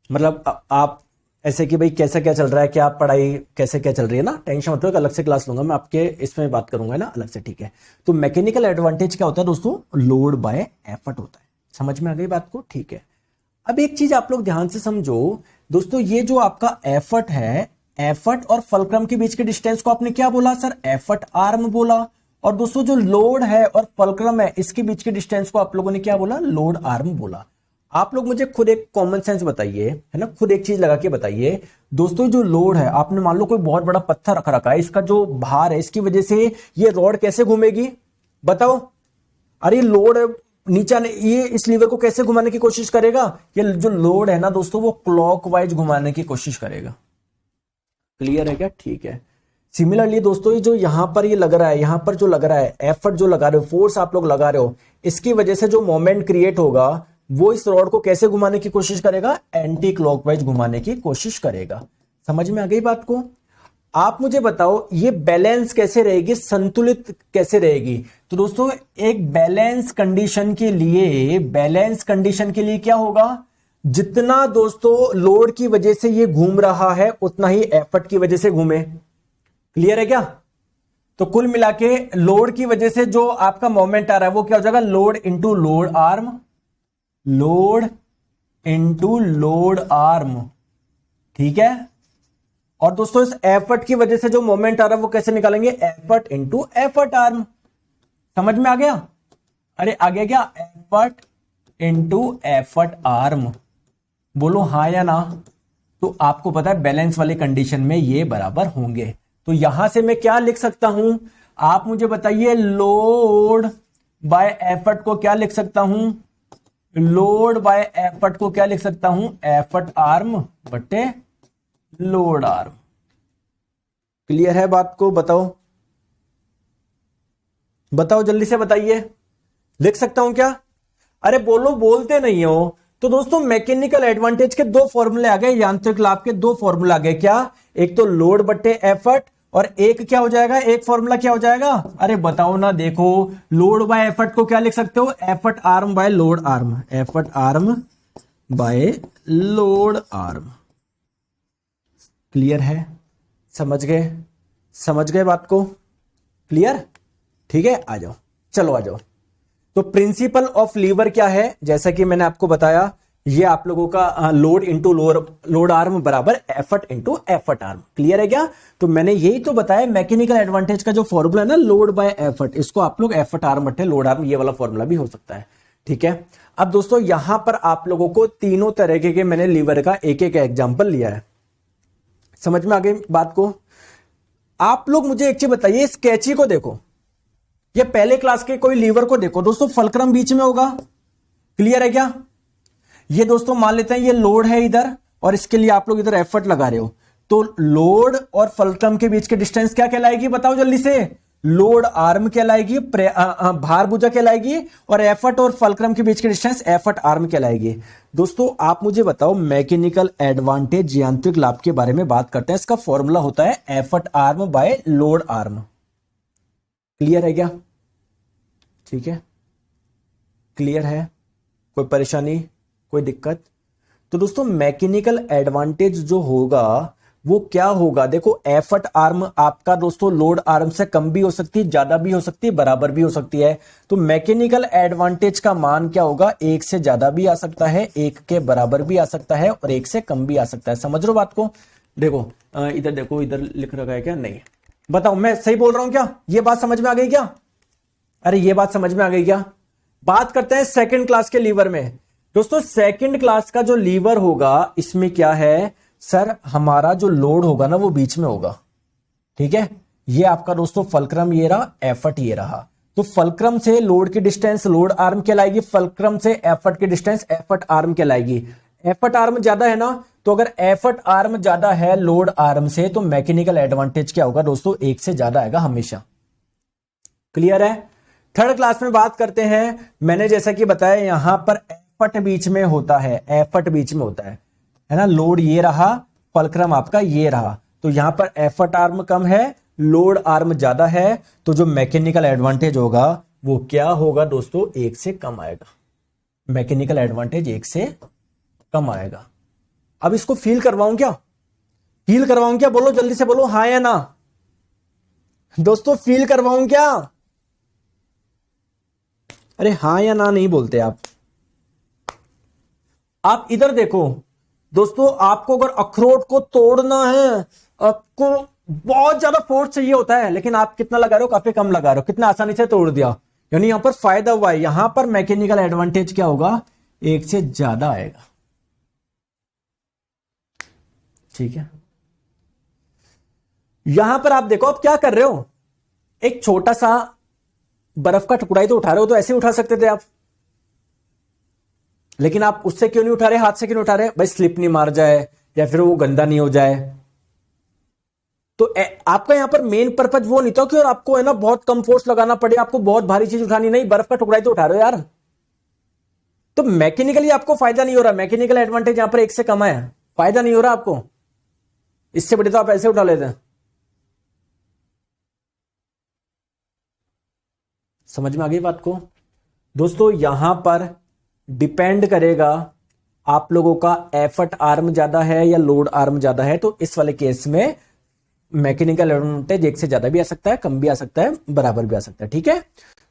मतलब आप ऐसे कि भाई कैसा क्या चल रहा है, क्या पढ़ाई कैसे क्या चल रही है ना, टेंशन मत लो, अलग से क्लास लूंगा मैं आपके, इसमें बात करूंगा ना अलग से, ठीक है। तो मैकेनिकल एडवांटेज क्या होता है दोस्तों? लोड बाय एफर्ट होता है। समझ में आ गई बात को? ठीक है। अब एक चीज आप लोग ध्यान से समझो दोस्तों, ये जो आपका एफर्ट है, एफर्ट और फलक्रम के बीच के डिस्टेंस को आपने क्या बोला सर? एफर्ट आर्म बोला। और दोस्तों जो लोड है और फलक्रम है इसके बीच के डिस्टेंस को आप लोगों ने क्या बोला? लोड आर्म बोला। आप लोग मुझे खुद एक कॉमन सेंस बताइए, है ना, खुद एक चीज लगा के बताइए दोस्तों। जो लोड है, आपने मान लो कोई बहुत बड़ा पत्थर रख रखा है, इसका जो भार है इसकी वजह से ये रॉड कैसे घूमेगी बताओ। अरे लोड नीचा ने ये इस लीवर को कैसे घुमाने की कोशिश करेगा, ये जो लोड है ना दोस्तों वो क्लॉकवाइज घुमाने की कोशिश करेगा। क्लियर है क्या? ठीक है। सिमिलरली दोस्तों ये जो यहां पर ये लग रहा है, यहां पर जो लग रहा है, एफर्ट जो लगा रहे हो, फोर्स आप लोग लगा रहे हो, इसकी वजह से जो मोमेंट क्रिएट होगा वो इस रॉड को कैसे घुमाने की कोशिश करेगा, एंटी क्लॉकवाइज घुमाने की कोशिश करेगा। समझ में आ गई बात को? आप मुझे बताओ ये बैलेंस कैसे रहेगी, संतुलित कैसे रहेगी? तो दोस्तों एक बैलेंस कंडीशन के लिए, बैलेंस कंडीशन के लिए क्या होगा, जितना दोस्तों लोड की वजह से ये घूम रहा है उतना ही एफर्ट की वजह से घूमे। क्लियर है क्या? तो कुल मिला के लोड की वजह से जो आपका मोमेंट आ रहा है वो क्या हो जाएगा, load into load arm, load into load arm. ठीक है। और दोस्तों इस एफर्ट की वजह से जो मोमेंट आ रहा है वो कैसे निकालेंगे, एफर्ट इंटू एफर्ट आर्म। समझ में आ गया? अरे आगे क्या, एफर्ट इंटू एफर्ट आर्म। बोलो हाँ या ना। तो आपको पता है बैलेंस वाली कंडीशन में ये बराबर होंगे। तो यहां से मैं क्या लिख सकता हूं, आप मुझे बताइए। लोड बाय एफर्ट को क्या लिख सकता हूं, लोड बाय एफर्ट को क्या लिख सकता हूं, एफर्ट आर्म बटे लोड आर्म। क्लियर है बात को? बताओ बताओ जल्दी से बताइए, लिख सकता हूं क्या? अरे बोलो, बोलते नहीं हो। तो दोस्तों मैकेनिकल एडवांटेज के दो फॉर्मूले आ गए, यांत्रिक लाभ के दो फॉर्मूले आ गए। क्या? एक तो लोड बट्टे एफर्ट, और एक क्या हो जाएगा, एक फॉर्मूला क्या हो जाएगा, अरे बताओ ना। देखो लोड बाय एफर्ट को क्या लिख सकते हो, effort arm by load arm, effort arm by load arm. Clear है? समझ गए? समझ गए बात को? क्लियर? ठीक है, आ जाओ, चलो आ जाओ। तो प्रिंसिपल ऑफ लीवर क्या है, जैसा कि मैंने आपको बताया, ये आप लोगों का लोड इंटू लोड आर्म बराबर effort into effort arm. Clear है क्या? तो मैंने यही तो बताया, मैकेनिकल एडवांटेज का जो फॉर्मूला है ना, लोड बाय एफर्ट, इसको आप लोग एफर्ट आर्म बटे लोड आर्म, ये वाला फॉर्मूला भी हो सकता है। ठीक है। अब दोस्तों यहां पर आप लोगों को तीनों तरह के मैंने लीवर का एक एक एग्जाम्पल लिया है। समझ में आ गई बात को? आप लोग मुझे एक चीज बताइए, इस कैंची को देखो, ये पहले क्लास के कोई लीवर को देखो दोस्तों, फलक्रम बीच में होगा। क्लियर है क्या? ये दोस्तों मान लेते हैं ये लोड है इधर, और इसके लिए आप लोग इधर एफर्ट लगा रहे हो, तो लोड और फलक्रम के बीच की डिस्टेंस क्या कहलाएगी बताओ जल्दी से, लोड आर्म कहलाएगी, भार भुजा कहलाएगी, और एफर्ट और फलक्रम के बीच की डिस्टेंस एफर्ट आर्म कहलाएगी। दोस्तों आप मुझे बताओ, मैकेनिकल एडवांटेज यांत्रिक लाभ के बारे में बात करते हैं, इसका फॉर्मूला होता है effort arm by load arm. Clear है क्या? ठीक है, क्लियर है? कोई परेशानी, कोई दिक्कत? तो दोस्तों मैकेनिकल एडवांटेज जो होगा वो क्या होगा, देखो एफर्ट आर्म आपका दोस्तों लोड आर्म से कम भी हो सकती है, ज्यादा भी हो सकती है, बराबर भी हो सकती है। तो मैकेनिकल एडवांटेज का मान क्या होगा, एक से ज्यादा भी आ सकता है, एक के बराबर भी आ सकता है, और एक से कम भी आ सकता है। समझ लो बात को? देखो इधर देखो, इधर लिख रखा है क्या, नहीं, बताओ मैं सही बोल रहा हूं क्या? ये बात समझ में आ गई क्या? अरे ये बात समझ में आ गई क्या? बात करते हैं सेकंड क्लास के लीवर में। दोस्तों सेकंड क्लास का जो लीवर होगा इसमें क्या है सर, हमारा जो लोड होगा ना वो बीच में होगा। ठीक है, ये आपका दोस्तों फलक्रम ये रहा, एफर्ट ये रहा। तो फलक्रम से लोड की डिस्टेंस लोड आर्म कहलाएगी, फलक्रम से एफर्ट की डिस्टेंस एफर्ट आर्म कहलाएगी। एफर्ट आर्म ज्यादा है ना, तो अगर एफर्ट आर्म ज्यादा है लोड आर्म से, तो मैकेनिकल एडवांटेज क्या होगा दोस्तों, एक से ज्यादा आएगा हमेशा। क्लियर है? थर्ड क्लास में बात करते हैं, मैंने जैसा कि बताया यहां पर एफर्ट बीच में होता है, एफर्ट बीच में होता है ना, लोड ये रहा, फलक्रम आपका ये रहा, तो यहां पर एफर्ट आर्म कम है, लोड आर्म ज्यादा है, तो जो मैकेनिकल एडवांटेज होगा वो क्या होगा दोस्तों, एक से कम आएगा। मैकेनिकल एडवांटेज एक से कम आएगा। अब इसको फील करवाऊं क्या, फील करवाऊं क्या, बोलो जल्दी से बोलो हाँ या ना। दोस्तों फील करवाऊं क्या? अरे हाँ या ना नहीं बोलते आप। आप इधर देखो दोस्तों, आपको अगर अखरोट को तोड़ना है, आपको बहुत ज्यादा फोर्स चाहिए होता है, लेकिन आप कितना लगा रहे हो, काफी कम लगा रहे हो, कितना आसानी से तोड़ दिया, यानी यहां पर फायदा हुआ है। यहां पर मैकेनिकल एडवांटेज क्या होगा, 1 से ज्यादा आएगा। ठीक है, यहां पर आप देखो, आप क्या कर रहे हो, एक छोटा सा बर्फ का टुकड़ा ही तो उठा रहे हो, तो ऐसे उठा सकते थे आप, लेकिन आप उससे क्यों नहीं उठा रहे, हाथ से क्यों नहीं उठा रहे, भाई स्लिप नहीं मार जाए या फिर वो गंदा नहीं हो जाए। तो आपका यहां पर मेन पर्पज वो नहीं था कि और आपको है ना बहुत कम फोर्स लगाना पड़े, आपको बहुत भारी चीज उठानी, नहीं, बर्फ का टुकड़ा ही तो उठा रहे हो यार। तो मैकेनिकली आपको फायदा नहीं हो रहा, मैकेनिकल एडवांटेज यहां पर 1 से कम है, फायदा नहीं हो रहा आपको, इससे बड़े तो आप ऐसे उठा लेते हैं। समझ में आ गई बात को दोस्तों? यहां पर डिपेंड करेगा आप लोगों का एफर्ट आर्म ज्यादा है या लोड आर्म ज्यादा है, तो इस वाले केस में मैकेनिकल एडवांटेज 1 से ज्यादा भी आ सकता है, कम भी आ सकता है, बराबर भी आ सकता है। ठीक है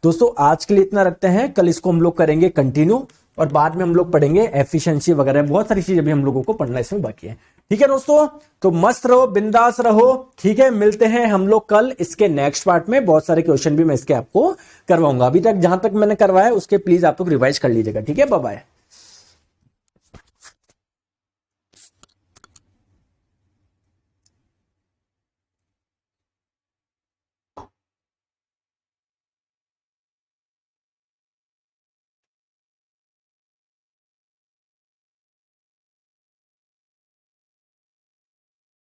दोस्तों, आज के लिए इतना रखते हैं, कल इसको हम लोग करेंगे कंटिन्यू, और बाद में हम लोग पढ़ेंगे एफिशिएंसी वगैरह, बहुत सारी चीजें भी हम लोगों को पढ़ना इसमें बाकी है। ठीक है दोस्तों, तो मस्त रहो, बिंदास रहो। ठीक है, मिलते हैं हम लोग कल इसके नेक्स्ट पार्ट में, बहुत सारे क्वेश्चन भी मैं इसके आपको करवाऊंगा, अभी तक जहां तक मैंने करवाया उसके प्लीज आप लोग रिवाइज कर लीजिएगा। ठीक है, बाय बाय।